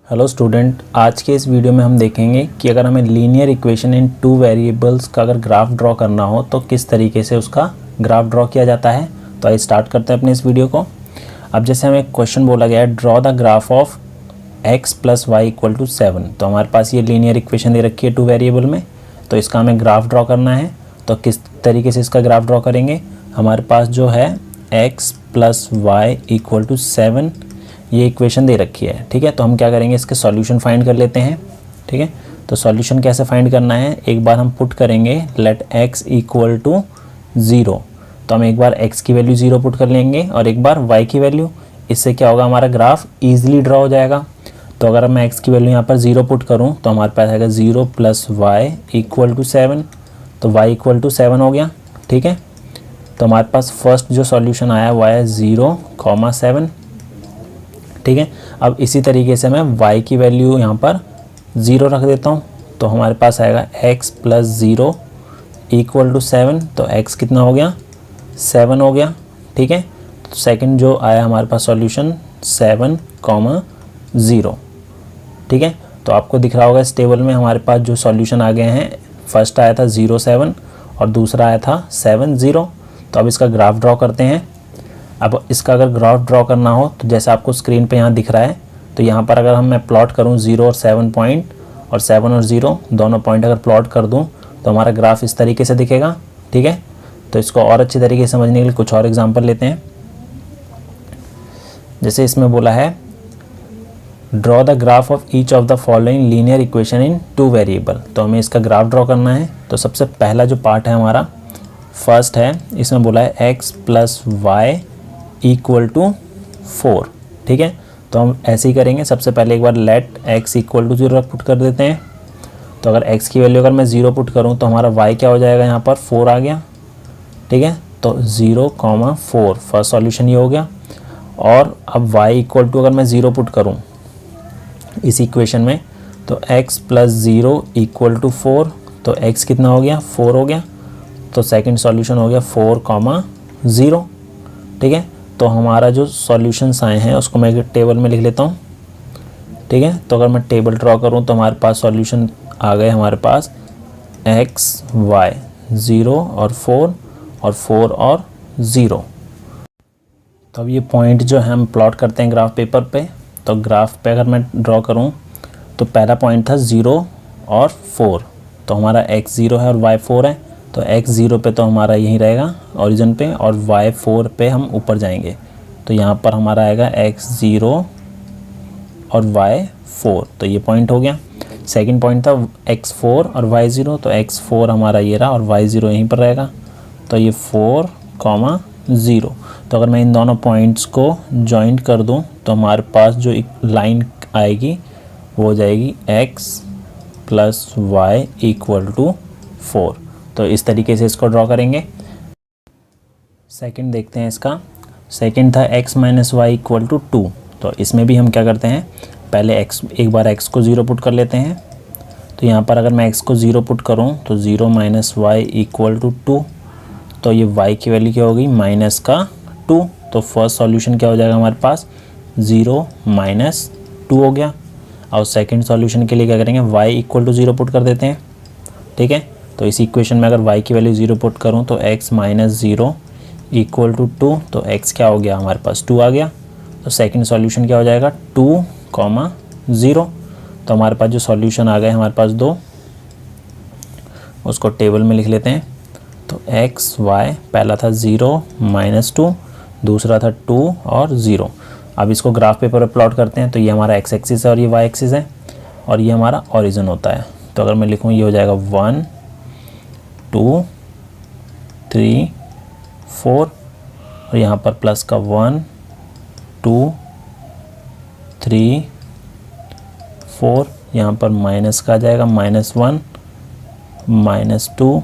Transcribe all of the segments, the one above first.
Hello student, आज के इस वीडियो में हम देखेंगे कि अगर हमें linear equation in two variables का अगर ग्राफ ड्रॉ करना हो तो किस तरीके से उसका ग्राफ ड्रॉ किया जाता है। तो आइए स्टार्ट करते हैं अपने इस वीडियो को। अब जैसे हमें क्वेश्चन बोला गया है, draw the graph of x plus y equal to 7। तो हमारे पास ये लीनियर इक्वेशन दे रखी है टू वेरिएबल में, तो इसका हमें ग्राफ ड्रॉ करना है। तो किस तरीके से इसका ग्राफ ड्रॉ करेंगे, हमारे पास जो है x plus y equal to 7 ये इक्वेशन दे रखी है। ठीक है, तो हम क्या करेंगे, इसके सॉल्यूशन फाइंड कर लेते हैं। ठीक है, तो सॉल्यूशन कैसे फाइंड करना है, एक बार हम पुट करेंगे लेट x इक्वल टू 0। तो हम एक बार x की वैल्यू 0 पुट कर लेंगे और एक बार y की वैल्यू। इससे क्या होगा, हमारा ग्राफ ईजिली ड्रॉ हो जाएगा। तो अगर मैं x की वैल्यू यहाँ पर 0 पुट करूँ तो हमारे पास आएगा 0 प्लस वाई इक्वल टू 7। तो y इक्वल टू 7 हो गया। ठीक है, तो हमारे पास फर्स्ट जो सॉल्यूशन आया वो आया 0,7। ठीक है, अब इसी तरीके से मैं y की वैल्यू यहाँ पर 0 रख देता हूँ। तो हमारे पास आएगा x प्लस 0 इक्वल टू 7। तो x कितना हो गया, 7 हो गया। ठीक है, तो सेकंड जो आया हमारे पास सॉल्यूशन 7,0। ठीक है, तो आपको दिख रहा होगा इस टेबल में हमारे पास जो सॉल्यूशन आ गए हैं, फर्स्ट आया था 0,7 और दूसरा आया था 7,0। तो अब इसका ग्राफ ड्रॉ करते हैं। अब इसका अगर ग्राफ ड्रॉ करना हो तो जैसा आपको स्क्रीन पे यहाँ दिख रहा है, तो यहाँ पर अगर मैं प्लॉट करूँ 0 और 7 पॉइंट, और 7 और 0 दोनों पॉइंट अगर प्लॉट कर दूँ तो हमारा ग्राफ इस तरीके से दिखेगा। ठीक है, तो इसको और अच्छी तरीके से समझने के लिए कुछ और एग्जांपल लेते हैं। जैसे इसमें बोला है draw the graph of each of the following linear equation in two variable. तो हमें इसका ग्राफ ड्रॉ करना है। तो सबसे पहला जो पार्ट है हमारा फर्स्ट है, इसमें बोला है x plus y equal to 4। ठीक है, तो हम ऐसे ही करेंगे। सबसे पहले एक बार let x equal to 0 put कर देते हैं। तो अगर x की वैल्यू अगर मैं 0 पुट करूं तो हमारा y क्या हो जाएगा, यहाँ पर 4 आ गया। ठीक है, तो 0,4 फर्स्ट सॉल्यूशन ये हो गया। और अब y इक्वल टू अगर मैं 0 पुट करूं इस इक्वेशन में तो x प्लस 0 इक्वल टू 4। तो x कितना हो गया, 4 हो गया। तो सेकंड सॉल्यूशन हो गया 4,0। ठीक है, तो हमारा जो सॉल्यूशंस आए हैं उसको मैं टेबल में लिख लेता हूँ। ठीक है, तो अगर मैं टेबल ड्रॉ करूँ तो हमारे पास सॉल्यूशन आ गए, हमारे पास x y 0 और 4 और 4 और 0। तो अब ये पॉइंट जो है हम प्लॉट करते हैं ग्राफ पेपर पे। तो ग्राफ पे अगर मैं ड्रॉ करूँ तो पहला पॉइंट था 0 और 4। तो हमारा x 0 है और y 4 है। तो x 0 पे तो हमारा यहीं रहेगा ओरिजिन पे, और y 4 पे हम ऊपर जाएंगे। तो यहाँ पर हमारा आएगा x 0 और y 4। तो ये पॉइंट हो गया। सेकंड पॉइंट था x 4 और y 0। तो x 4 हमारा ये रहा और y 0 यहीं पर रहेगा। तो ये 4,0। तो अगर मैं इन दोनों पॉइंट्स को जॉइंट कर दूँ तो हमारे पास जो एक लाइन आएगी वो हो जाएगी x plus y equal to 4। तो इस तरीके से इसको ड्रॉ करेंगे। सेकंड देखते हैं इसका। सेकंड था x minus y equal to 2। तो इसमें भी हम क्या करते हैं, पहले एक बार x को 0 पुट कर लेते हैं। तो यहाँ पर अगर मैं x को 0 पुट करूँ तो 0 माइनस वाई इक्वल टू 2। तो ये y की वैल्यू क्या होगी, माइनस का 2। तो फर्स्ट सॉल्यूशन क्या हो जाएगा हमारे पास, 0 माइनस 2 हो गया। और सेकेंड सॉल्यूशन के लिए क्या करेंगे, y इक्वल टू 0 पुट कर देते हैं। ठीक है, तो इस इक्वेशन में अगर y की वैल्यू 0 पुट करूँ तो x माइनस 0 इक्वल टू 2। तो x क्या हो गया, हमारे पास 2 आ गया। तो सेकंड सॉल्यूशन क्या हो जाएगा, 2,0। तो हमारे पास जो सॉल्यूशन आ गए हमारे पास 2, उसको टेबल में लिख लेते हैं। तो x y पहला था 0 माइनस 2, दूसरा था 2 और 0। अब इसको ग्राफ पेपर पर प्लॉट करते हैं। तो ये हमारा x एक्सिस है और ये y एक्सिस है और ये हमारा ओरिजिन होता है। तो अगर मैं लिखूँ ये हो जाएगा 1 2 3 4 और यहाँ पर प्लस का 1 2 3 4, यहाँ पर माइनस का आ जाएगा -1 -2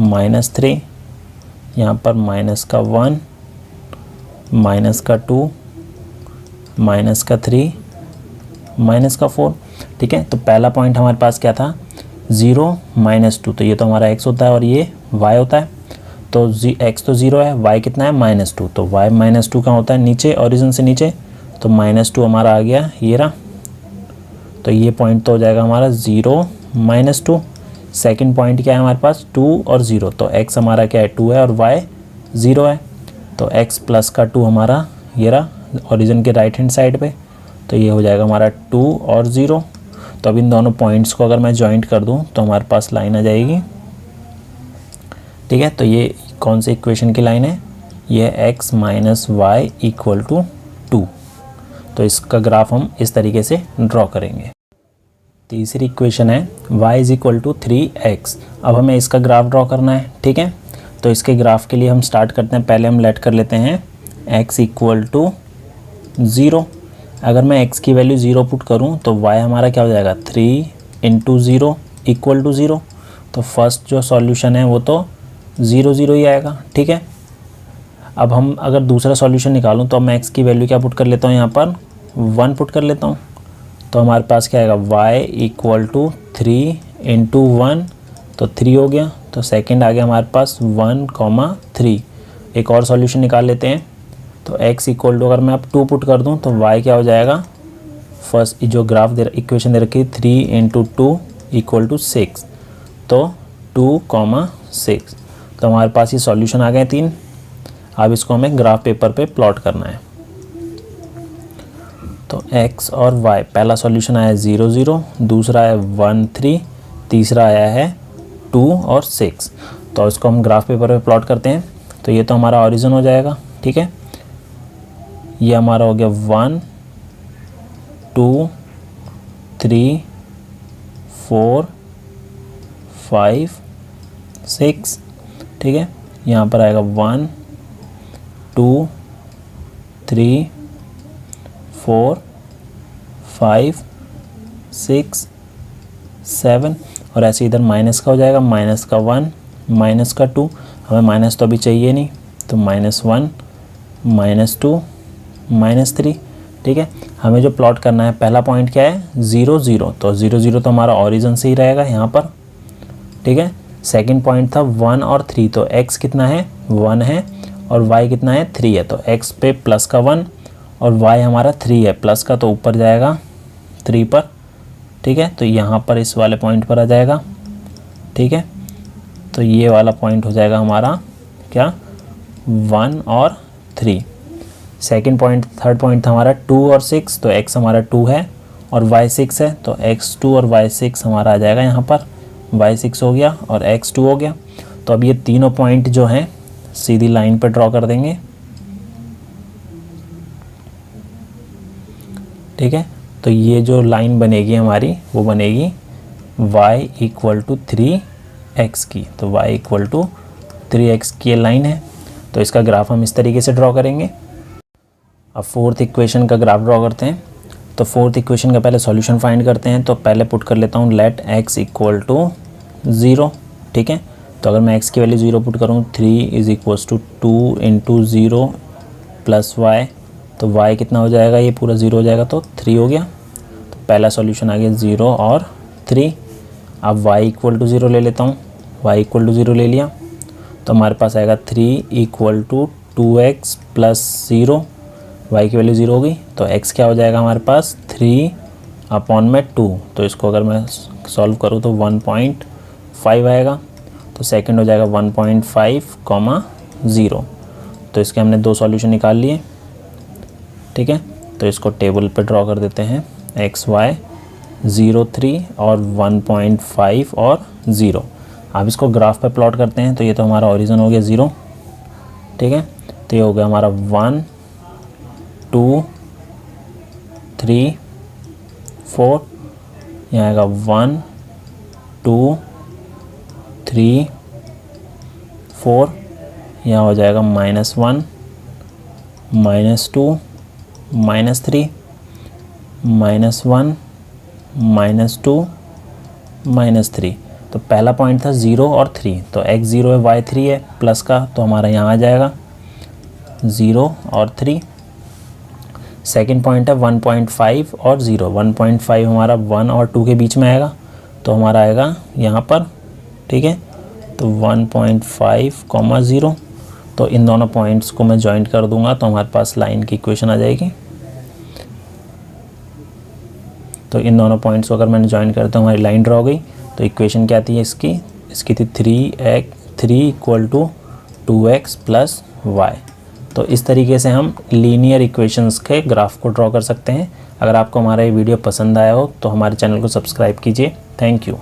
-3, यहाँ पर माइनस का 1 माइनस का 2 माइनस का 3 माइनस का 4। ठीक है, तो पहला पॉइंट हमारे पास क्या था, 0 माइनस 2। तो ये तो हमारा x होता है और ये y होता है। तो x तो 0 है, y कितना है, -2। तो y -2 कहाँ होता है, नीचे, ओरिजिन से नीचे। तो -2 हमारा आ गया, ये रहा। तो ये पॉइंट तो हो जाएगा हमारा 0 -2। सेकंड पॉइंट क्या है हमारे पास 2 और 0, तो x हमारा क्या है 2 है और y 0 है, तो x प्लस का 2 हमारा ये रहा ओरिजिन के राइट हैंड साइड पे, तो ये हो जाएगा हमारा 2 और 0। तो अब इन दोनों पॉइंट्स को अगर मैं जॉइंट कर दूं तो हमारे पास लाइन आ जाएगी, ठीक है। तो ये कौन सी इक्वेशन की लाइन है, ये x minus y equal to 2। तो इसका ग्राफ हम इस तरीके से ड्रॉ करेंगे। तीसरी इक्वेशन है y is equal to 3x। अब हमें इसका ग्राफ ड्रॉ करना है, ठीक है। तो इसके ग्राफ के लिए हम स्टार्ट करते हैं, पहले हम लेट कर लेते हैं x इक्वल टू 0। अगर मैं x की वैल्यू 0 पुट करूं तो y हमारा क्या हो जाएगा 3 इंटू 0 इक्वल टू 0। तो फर्स्ट जो सॉल्यूशन है वो तो 0 0 ही आएगा, ठीक है। अब हम अगर दूसरा सॉल्यूशन निकालूं तो मैं x की वैल्यू क्या पुट कर लेता हूं, यहाँ पर 1 पुट कर लेता हूं। तो हमारे पास क्या आएगा y इक्वल टू 3 इंटू 1, तो 3 हो गया। तो सेकंड आ गया हमारे पास 1,3। एक और सॉल्यूशन निकाल लेते हैं। तो x इक्वल टू अगर मैं अब 2 पुट कर दूं तो y क्या हो जाएगा, फर्स्ट जो ग्राफ इक्वेशन दे रखी 3 इंटू 2 इक्वल टू 6, तो 2,6। तो हमारे पास ये सॉल्यूशन आ गए 3। अब इसको हमें ग्राफ पेपर पे प्लॉट करना है। तो x और y, पहला सॉल्यूशन आया 0 0, दूसरा है 1 3, तीसरा आया है 2 और 6। तो इसको हम ग्राफ पेपर पे प्लॉट करते हैं। तो ये तो हमारा ओरिजिन हो जाएगा, ठीक है। ये हमारा हो गया 1 2 3 4 5 6, ठीक है। यहाँ पर आएगा 1 2 3 4 5 6 7, और ऐसे इधर माइनस का हो जाएगा, माइनस का 1 माइनस का 2। हमें माइनस तो अभी चाहिए नहीं, तो -1 -2 -3, ठीक है। हमें जो प्लॉट करना है पहला पॉइंट क्या है 0 0, तो 0 0 तो हमारा ओरिजिन से ही रहेगा यहाँ पर, ठीक है। सेकंड पॉइंट था 1 और 3, तो x कितना है 1 है और y कितना है 3 है। तो x पे प्लस का 1 और y हमारा 3 है, प्लस का तो ऊपर जाएगा 3 पर, ठीक है। तो यहाँ पर इस वाले पॉइंट पर आ जाएगा, ठीक है। तो ये वाला पॉइंट हो जाएगा हमारा क्या 1 और 3। सेकंड पॉइंट, थर्ड पॉइंट था हमारा 2 और 6, तो x हमारा 2 है और y 6 है, तो x 2 और y 6 हमारा आ जाएगा यहाँ पर, y 6 हो गया और x 2 हो गया। तो अब ये तीनों पॉइंट जो हैं सीधी लाइन पर ड्रॉ कर देंगे, ठीक है। तो ये जो लाइन बनेगी हमारी वो बनेगी y इक्वल टू 3x की, तो y इक्वल टू 3x की ये लाइन है। तो इसका ग्राफ हम इस तरीके से ड्रॉ करेंगे। अब फोर्थ इक्वेशन का ग्राफ ड्रॉ करते हैं। तो फोर्थ इक्वेशन का पहले सॉल्यूशन फाइंड करते हैं। तो पहले पुट कर लेता हूँ लेट x इक्वल टू 0, ठीक है। तो अगर मैं x की वैल्यू 0 पुट करूँ 3 is equals to 2 into 0 plus y, तो y कितना हो जाएगा, ये पूरा 0 हो जाएगा, तो 3 हो गया। तो पहला सॉल्यूशन आ गया 0 और 3। अब y इक्वल टू 0 ले लेता हूँ, y इक्वल टू 0 ले लिया, तो हमारे पास आएगा 3 equal to 2x plus 0, y की वैल्यू 0 हो गई। तो x क्या हो जाएगा हमारे पास 3 अपॉन में 2, तो इसको अगर मैं सॉल्व करूँ तो 1.5 आएगा। तो सेकंड हो जाएगा 1.5, 0। तो इसके हमने दो सॉल्यूशन निकाल लिए, ठीक है। तो इसको टेबल पे ड्रॉ कर देते हैं, x y 0 3 और 1.5 और 0। अब इसको ग्राफ पे प्लॉट करते हैं। तो ये तो हमारा ओरिजिन हो गया 0, ठीक है। तो ये हो गया हमारा 1 2 3 4, यहाँ आएगा 1 2 3 4, यहाँ हो जाएगा -1 -2 -3 -1 -2 -3। तो पहला पॉइंट था 0 और 3, तो x 0 है y 3 है, प्लस का तो हमारा यहाँ आ जाएगा 0 और 3। सेकंड पॉइंट है 1.5 और 0, 1.5 हमारा 1 और 2 के बीच में आएगा, तो हमारा आएगा यहाँ पर, ठीक है। तो 1.5, 0। तो इन दोनों पॉइंट्स को मैं जॉइंट कर दूंगा तो हमारे पास लाइन की इक्वेशन आ जाएगी। तो इन दोनों पॉइंट्स को अगर मैंने ज्वाइन करता हूँ हमारी लाइन ड्रॉ हो गई। तो इक्वेशन क्या थी इसकी थी 3 = 2x + y। तो इस तरीके से हम लीनियर इक्वेशंस के ग्राफ को ड्रॉ कर सकते हैं। अगर आपको हमारा ये वीडियो पसंद आया हो तो हमारे चैनल को सब्सक्राइब कीजिए। Thank you.